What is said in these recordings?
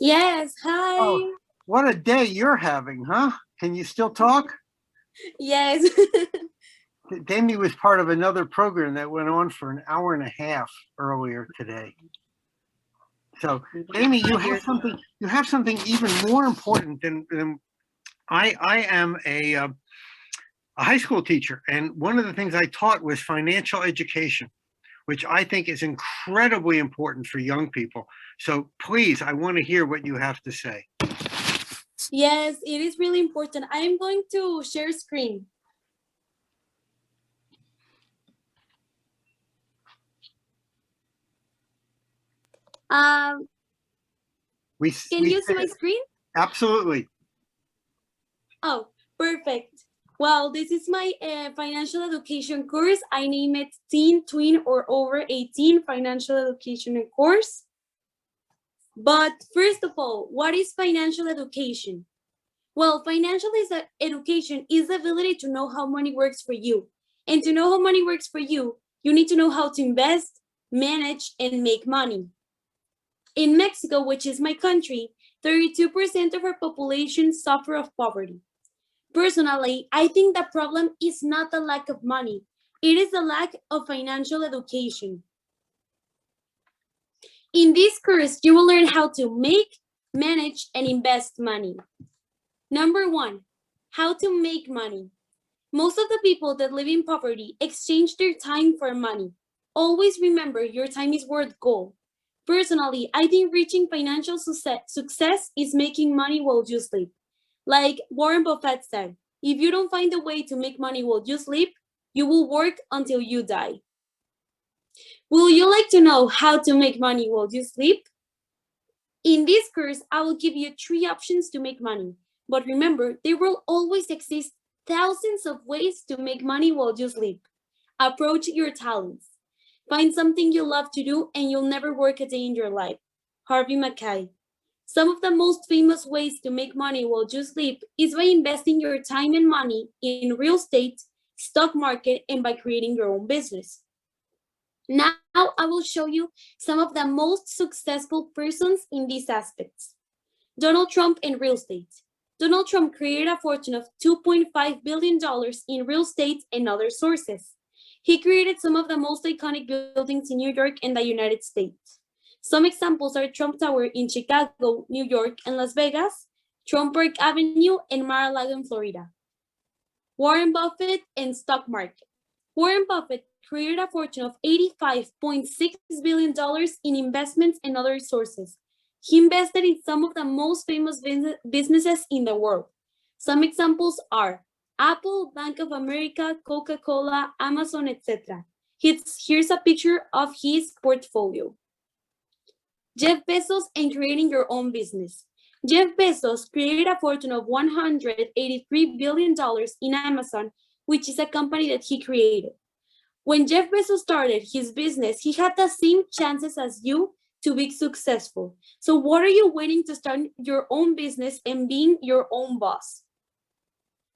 Yes, Oh, hi. what a day you're having, huh? Can you still talk? Yes. Daymy was part of another program that went on for an hour and a half earlier today. So, Daymy, you have You're something. You have something even more important than I am a high school teacher, and one of the things I taught was financial education, which I think is incredibly important for young people. So, please, I want to hear what you have to say. Yes, it is really important. I am going to share screen. Um, We can we you see my screen? absolutely. Oh, perfect. Well, this is my financial education course. I name it Teen, Twin, or Over 18 Financial Education course. But first of all, what is financial education? Well, education is the ability to know how money works for you. And to know how money works for you, you need to know how to invest, manage, and make money. In Mexico, which is my country, 32% of our population suffer of poverty. Personally, I think the problem is not the lack of money, it is the lack of financial education. In this course, you will learn how to make, manage, and invest money. Number one, how to make money. Most of the people that live in poverty exchange their time for money. Always remember your time is worth gold. Personally, I think reaching financial success is making money while you sleep. Like Warren Buffett said, if you don't find a way to make money while you sleep, you will work until you die. Will you like to know how to make money while you sleep? In this course, I will give you 3 options to make money. But remember, there will always exist thousands of ways to make money while you sleep. Approach your talents. Find something you love to do and you'll never work a day in your life. Harvey Mackay. Some of the most famous ways to make money while you sleep is by investing your time and money in real estate, stock market, and by creating your own business. Now I will show you some of the most successful persons in these aspects. Donald Trump and real estate. Donald Trump created a fortune of $2.5 billion in real estate and other sources. He created some of the most iconic buildings in New York and the United States. Some examples are Trump Tower in Chicago, New York, and Las Vegas, Trump Park Avenue, and Mar-a-Lago in Florida. Warren Buffett and stock market. Warren Buffett created a fortune of $85.6 billion in investments and other sources. He invested in some of the most famous businesses in the world. Some examples are Apple, Bank of America, Coca-Cola, Amazon, etc. Here's a picture of his portfolio. Jeff Bezos and creating your own business. Jeff Bezos created a fortune of $183 billion in Amazon, which is a company that he created. When Jeff Bezos started his business, he had the same chances as you to be successful. So, what are you waiting to start your own business and being your own boss?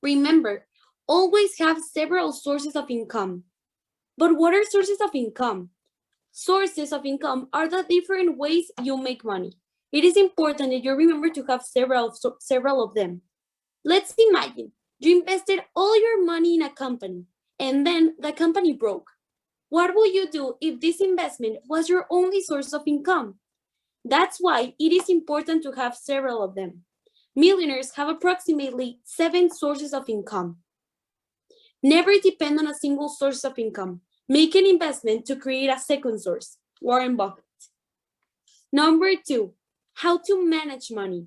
Remember, always have several sources of income. But what are sources of income? Sources of income are the different ways you make money. It is important that you remember to have several of them. Let's imagine you invested all your money in a company and then the company broke. What will you do if this investment was your only source of income? That's why it is important to have several of them. Millionaires have approximately 7 sources of income. Never depend on a single source of income. Make an investment to create a second source. Warren Buffett. Number 2, how to manage money.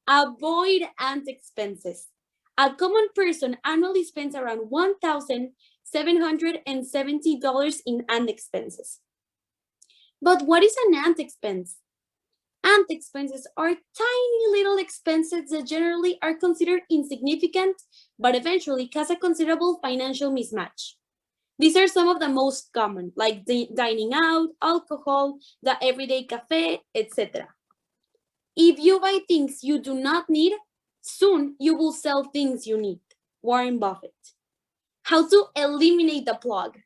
Avoid ant expenses. A common person annually spends around $1,770 in ant expenses. But what is an ant expense? Ant expenses are tiny little expenses that generally are considered insignificant, but eventually cause a considerable financial mismatch. These are some of the most common, like dining out, alcohol, the everyday cafe, etc. If you buy things you do not need, soon you will sell things you need. Warren Buffett. How to eliminate the plug.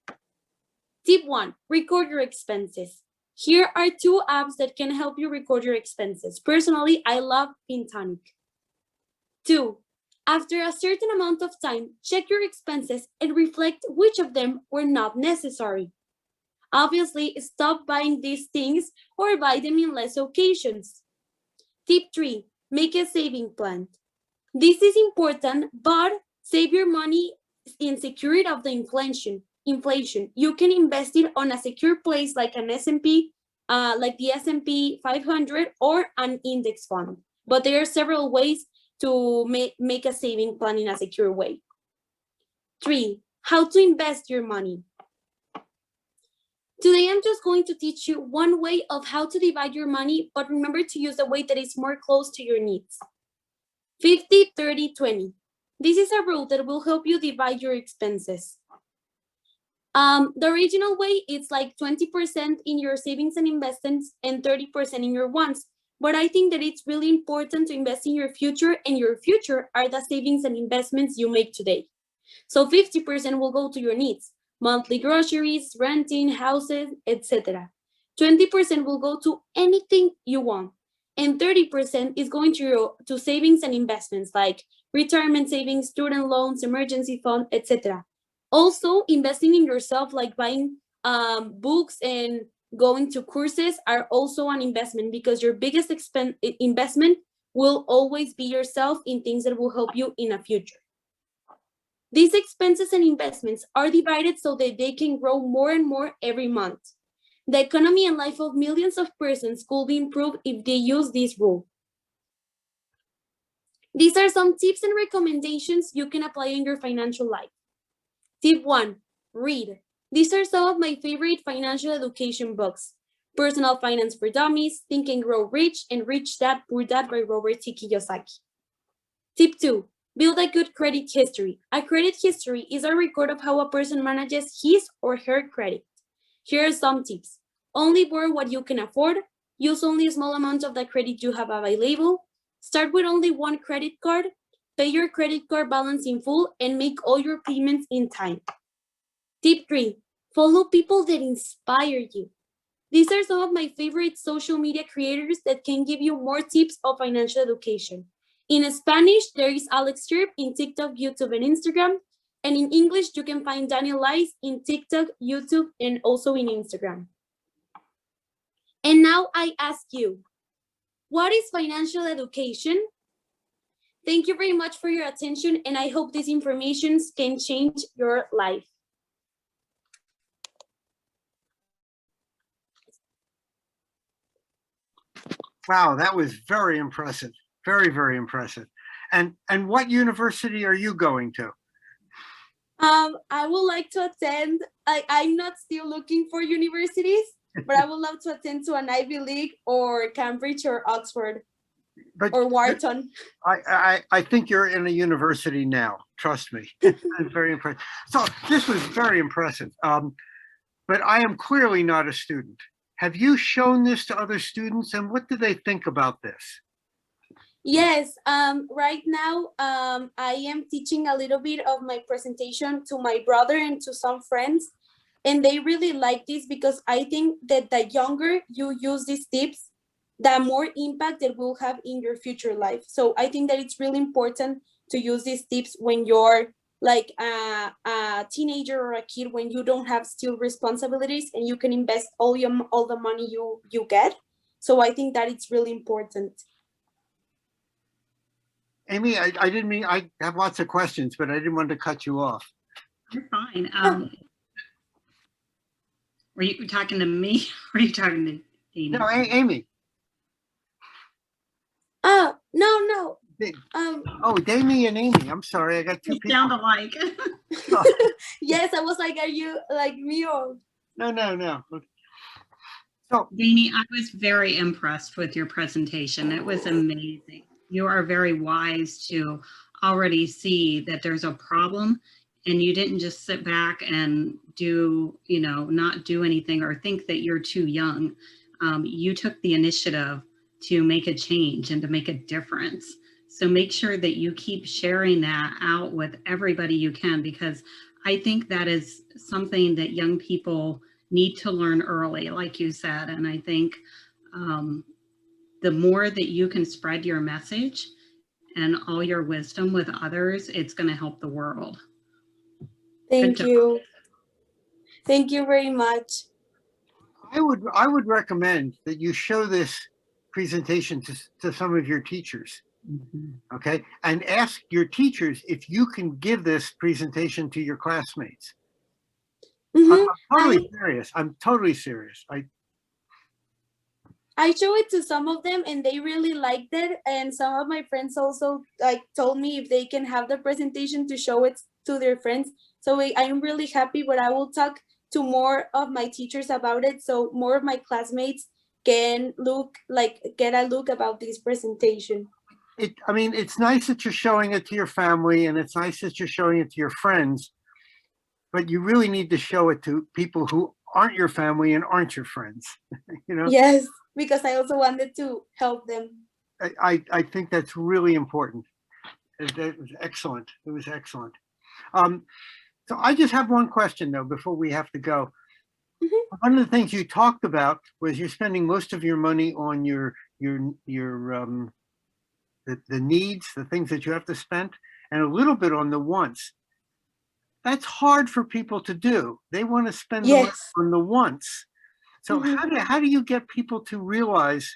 Tip 1, record your expenses. Here are two apps that can help you record your expenses. Personally, I love Pintonic. 2. After a certain amount of time, check your expenses and reflect which of them were not necessary. Obviously, stop buying these things or buy them in less occasions. Tip 3. Make a saving plan. This is important, but save your money in security of the inflation. You can invest it on a secure place like an S&P, like the S&P 500 or an index fund. But there are several ways to make a saving plan in a secure way. 3. How to invest your money. Today, I'm just going to teach you one way of how to divide your money, but remember to use a way that is more close to your needs. 50, 30, 20. This is a rule that will help you divide your expenses. The original way, it's like 20% in your savings and investments and 30% in your wants. But I think that it's really important to invest in your future, and your future are the savings and investments you make today. So 50% will go to your needs, monthly groceries, renting, houses, etc. 20% will go to anything you want, and 30% is going to savings and investments like retirement savings, student loans, emergency fund, etc. Also, investing in yourself, like buying books and going to courses, are also an investment, because your biggest investment will always be yourself in things that will help you in the future. These expenses and investments are divided so that they can grow more and more every month. The economy and life of millions of persons could be improved if they use this rule. These are some tips and recommendations you can apply in your financial life. Tip 1, read. These are some of my favorite financial education books. Personal Finance for Dummies, Think and Grow Rich, and Rich Dad, Poor Dad by Robert T. Kiyosaki. Tip 2, build a good credit history. A credit history is a record of how a person manages his or her credit. Here are some tips. Only borrow what you can afford. Use only a small amount of the credit you have available. Start with only one credit card. Pay your credit card balance in full and make all your payments in time. Tip 3, follow people that inspire you. These are some of my favorite social media creators that can give you more tips of financial education. In Spanish, there is Alex Sherp in TikTok, YouTube, and Instagram. And in English, you can find Daniel Lice in TikTok, YouTube, and also in Instagram. And now I ask you, what is financial education? Thank you very much for your attention, and I hope these information can change your life. Wow, that was very impressive. Very, very impressive. And what university are you going to? I would like to attend. I'm not still looking for universities, but I would love to attend to an Ivy League or Cambridge or Oxford or Wharton. I think you're in a university now. Trust me. I'm very impressed. So this was very impressive. But I am clearly not a student. Have you shown this to other students, and what do they think about this? Yes, right now I am teaching a little bit of my presentation to my brother and to some friends, and they really like this, because I think that the younger you use these tips, the more impact it will have in your future life. So I think that it's really important to use these tips when you're like a teenager or a kid, when you don't have still responsibilities and you can invest all the money you get. So I think that it's really important. Amy, I didn't mean, I have lots of questions, but I didn't want to cut you off. You're fine. Were you talking to me or are you talking to Daymy? No, Amy. Oh, no. Oh, Daymy and Amy. I'm sorry, I got two people. Sound alike. Yes, I was like, are you like me or? No. So, Daymy, I was very impressed with your presentation. It was amazing. You are very wise to already see that there's a problem, and you didn't just sit back and not do anything or think that you're too young. You took the initiative to make a change and to make a difference. So make sure that you keep sharing that out with everybody you can, because I think that is something that young people need to learn early, like you said. And I think the more that you can spread your message and all your wisdom with others, it's going to help the world. Thank job. you. Thank you very much. I would recommend that you show this presentation to some of your teachers, okay? And ask your teachers if you can give this presentation to your classmates. Mhm. I'm totally serious. I'm totally serious. I show it to some of them and they really liked it. And some of my friends also like told me if they can have the presentation to show it to their friends. So I'm really happy, but I will talk to more of my teachers about it. So more of my classmates can get a look about this presentation. I mean, it's nice that you're showing it to your family and it's nice that you're showing it to your friends, but you really need to show it to people who aren't your family and aren't your friends, you know? Yes, because I also wanted to help them. I think that's really important. It was excellent. It was excellent. So I just have one question though, before we have to go. Mhm. One of the things you talked about was you're spending most of your money on the needs, the things that you have to spend, and a little bit on the wants. That's hard for people to do. They want to spend the money Yes. on the wants. So Mhm. how do you get people to realize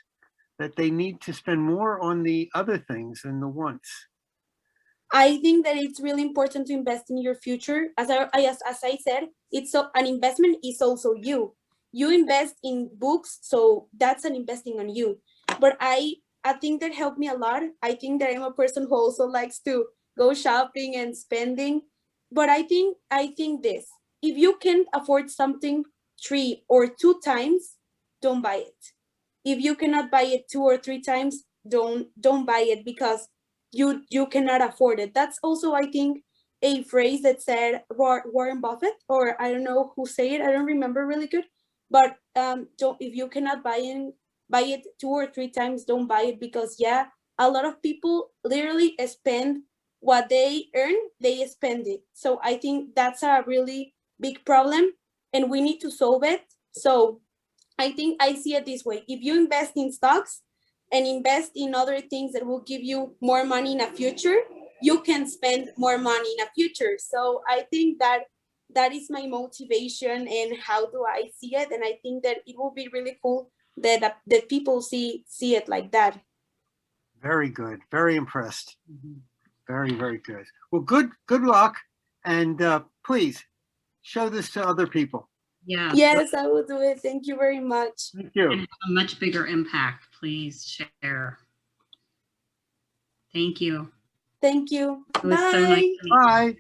that they need to spend more on the other things than the wants? I think that it's really important to invest in your future. As I said, an investment is also you. You invest in books, so that's an investing on you. But I think that helped me a lot. I think that I'm a person who also likes to go shopping and spending. But I think this: if you can't afford something 3 or 2 times, don't buy it. If you cannot buy it 2 or 3 times, don't buy it because you cannot afford it. That's also, I think, a phrase that said Warren Buffett, or I don't know who say it. I don't remember really good, but don't, if you cannot buy it 2 or 3 times, don't buy it because yeah, a lot of people literally spend what they earn, they spend it. So I think that's a really big problem, and we need to solve it. So I think I see it this way: if you invest in stocks and invest in other things that will give you more money in the future, you can spend more money in the future. So I think that is my motivation and how do I see it. And I think that it will be really cool that people see it like that. Very good. Very impressed. Very, very good. Well, good luck. And please show this to other people. Yes. Yes, I will do it. Thank you very much. Thank you. And have a much bigger impact. Please share. Thank you. Thank you. It was Bye. so nice to meet you. Bye.